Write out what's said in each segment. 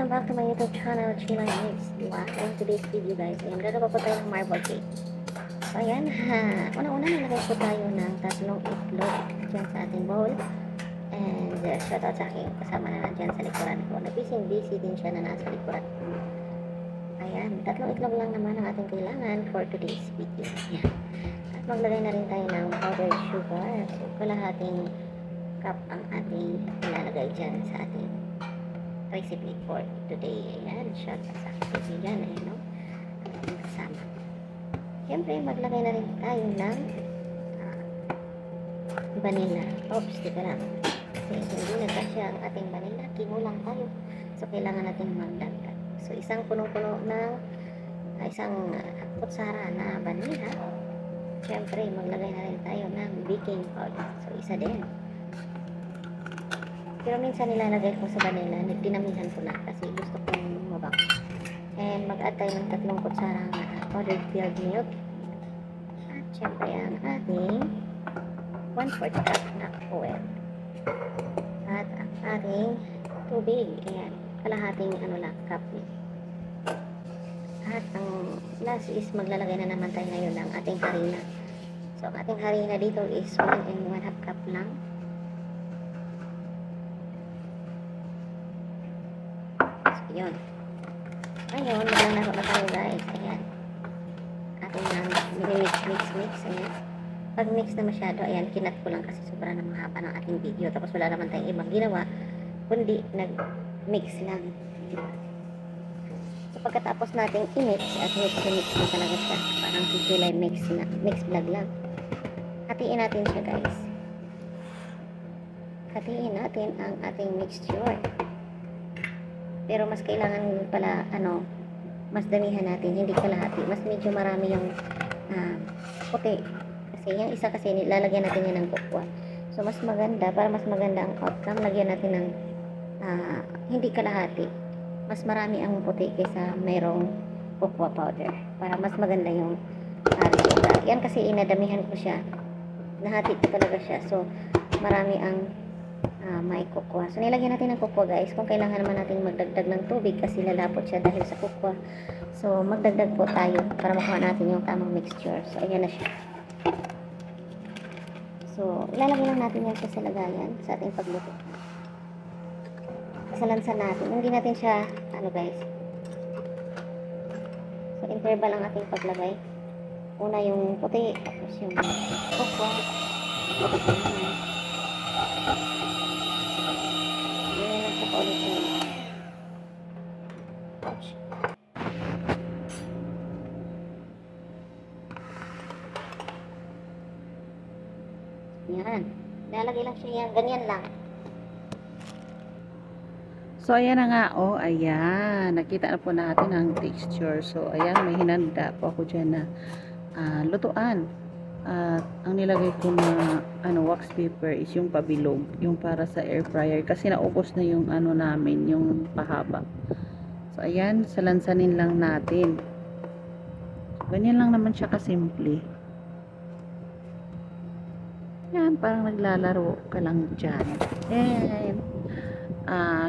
welcome back to my YouTube channel, Chila Mix. Diba? And today's video guys, ayan, gagawa po tayo ng marble cake. So ayan, una-una nalagay po tayo ng 3 itlog dyan sa ating bowl. And shoutout sa aking kasama na nandyan sa likuran ko. Busy din siya na nasa likuran. Ayan, 3 itlog lang naman ang ating kailangan for today's video. Ayan. At maglagay na rin tayo ng powdered sugar. So kalahating cup ang ating ilalagay dyan sa ating recipe for today. Ayan, shot sa recipe dyan, ayan, no? Ang ating kasama. Siyempre, maglagay na rin tayo ng vanilla. Oops, teka lang. Kasi hindi nagkasya ang ating vanilla. Kinulang tayo. So, kailangan natin magdagdag. So, isang punong-puno ng isang kutsara na vanilla. Siyempre, maglagay na rin tayo ng baking powder. So, isa din. Pero minsan nilalagay ko sa vanilla, dinamihan ko na kasi gusto kong mabango. And mag-add tayo ng 3 kutsarang powdered filled milk. At syempre ang ating 1/4 cup na oil. At ang ating tubig. Ayan, kalahating cup milk. At ang last is maglalagay na naman tayo ngayon ng ating harina. So ang ating harina dito is 1 1/2 cup lang. Yun. Ngayon, maglalaro na tayo guys. Ayan. Ating mix. Ayan. Pag mix na masyado, ayan, kinat ko lang kasi sobra na mahaba ng ating video. Tapos wala naman tayong ibang ginawa, kundi nag-mix lang. So pagkatapos nating i-mix, at mix na talaga siya. Parang kikilay mix vlog lang. Hatiin natin siya guys. Hatiin natin ang ating mixture. Pero mas kailangan pala, mas damihan natin, hindi kalahati. Mas medyo marami yung puti. Kasi yung isa kasi lalagyan natin yan ng cocoa. So, mas maganda, para mas maganda ang outcome, lagyan natin ng hindi kalahati. Mas marami ang puti kaysa mayroong cocoa powder. Para mas maganda yung resulta. Yan kasi inadamihan ko siya. Nahati ko talaga siya. So, marami ang may cocoa. So, nilagyan natin ng cocoa guys. Kung kailangan naman natin magdagdag ng tubig kasi lalapot siya dahil sa cocoa. So, magdagdag po tayo para makuha natin yung tamang mixture. So, ayan na siya. So, ilalagay lang natin yan siya sa lagayan sa ating pagluto. Salansan natin. Hindi natin siya, guys. So, interval ang ating paglagay. Una yung puti, tapos yung cocoa. Ulit yun. Yan. Nalagay lang siya yan. Ganyan lang. So, ayan na nga. Oh, ayan. Nakita na po natin ang texture. So, ayan. May hinanda po ako dyan na lutuan. At ang nilagay ko na wax paper is yung pabilog, yung para sa air fryer kasi naubos na yung namin, yung pahaba. So ayan, salansanin lang natin. Ganyan lang naman siya kasimple. Yan, parang naglalaro ka lang dyan. And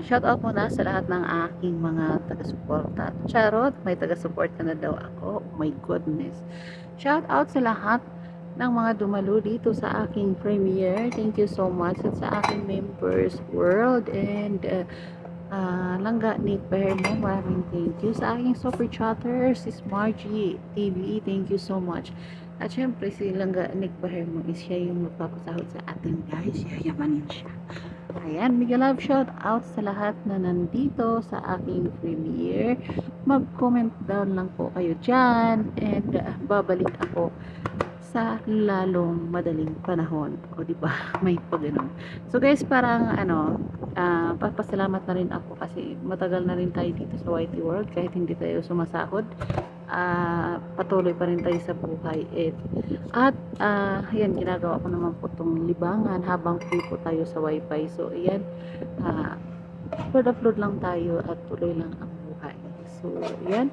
shout out muna sa lahat ng aking mga taga-suporta. Charot, may taga-suporta na daw ako. Oh my goodness. Shout out sa lahat ng mga dumalo dito sa aking premiere. Thank you so much. At sa aking members world and Langga Nick Pahermo, maraming thank you. Sa aking super chatters, si Margie TV, thank you so much. At syempre si Langga Nick Pahermo is siya yung magpapasahod sa atin guys. Yayamanin siya. Ayan, mega love shout out sa lahat na nandito sa aking premiere. Mag-comment down lang po kayo dyan and babalik ako sa lalong madaling panahon. O diba? May pagano'n. So guys, parang papasalamat na rin ako kasi matagal na rin tayo dito sa YT World kahit hindi tayo sumasahod. Patuloy pa rin tayo sa buhay. At yan, ginagawa ko naman po itong libangan habang free po tayo sa wifi. So ayan, upload lang tayo at tuloy lang ang buhay. So ayan,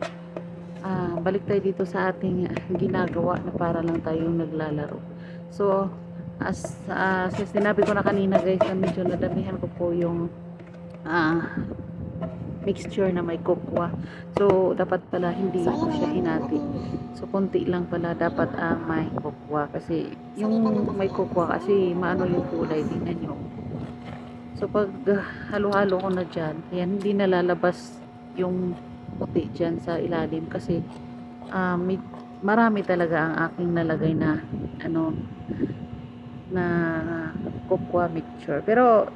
balik tayo dito sa ating ginagawa na para lang tayong naglalaro. So as sinabi ko na kanina guys, na medyo nadamihan ko po yung mixture na may kokwa. So, dapat pala hindi So, ko ayan na siya yan, hinati. yung So, konti lang pala dapat may kokwa. Kasi, yung may kokwa kasi maano yung kulay. Tingnan nyo. So, pag halo-halo ko na dyan, yan, hindi nalalabas yung puti dyan sa ilalim. Kasi, marami talaga ang aking nalagay na, na kokwa mixture. Pero,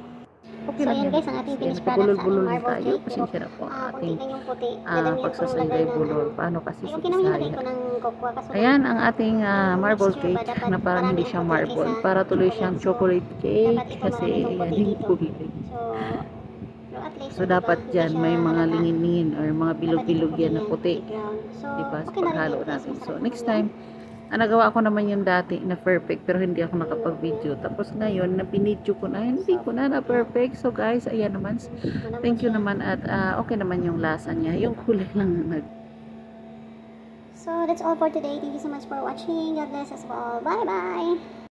okay So, lang ayan yan. guys, ang ating Kasi finished product sa ating nagpabulol-bulol marble tayo. cake. Pero, Pasensya na po ang kunti ating lang yung puti. Dadamihan ko ng lagay pagsasay ng bulol. Paano kasi Yung sa kinamay Bisaya. ko ng kokwa. Kaso, Ayan ang ating marble mixture ba, cake dapat na parang hindi marami siya ang puti marble. kaysa Para tuloy siyang chocolate. So, chocolate cake dapat ito kasi marami itong ayan puti yung dito. kulay. So, at least, So diba, dapat hindi dyan may siya mga halata. lingin-lingin or mga Dapat bilog-bilog ito yan na puti. brown. So, Diba? Sa okay na rin paghalo yan, guys. natin. So Masarap next naman time, nagawa ko naman yung dati na perfect pero hindi ako nakapag-video. Tapos ngayon, na binidyo ko na, hindi ko na perfect. So guys, ayan naman. yan. Thank you naman at okay naman yung lasa niya. Yung kulay lang na So, that's all for today. Thank you so much for watching. God bless us all. Bye-bye!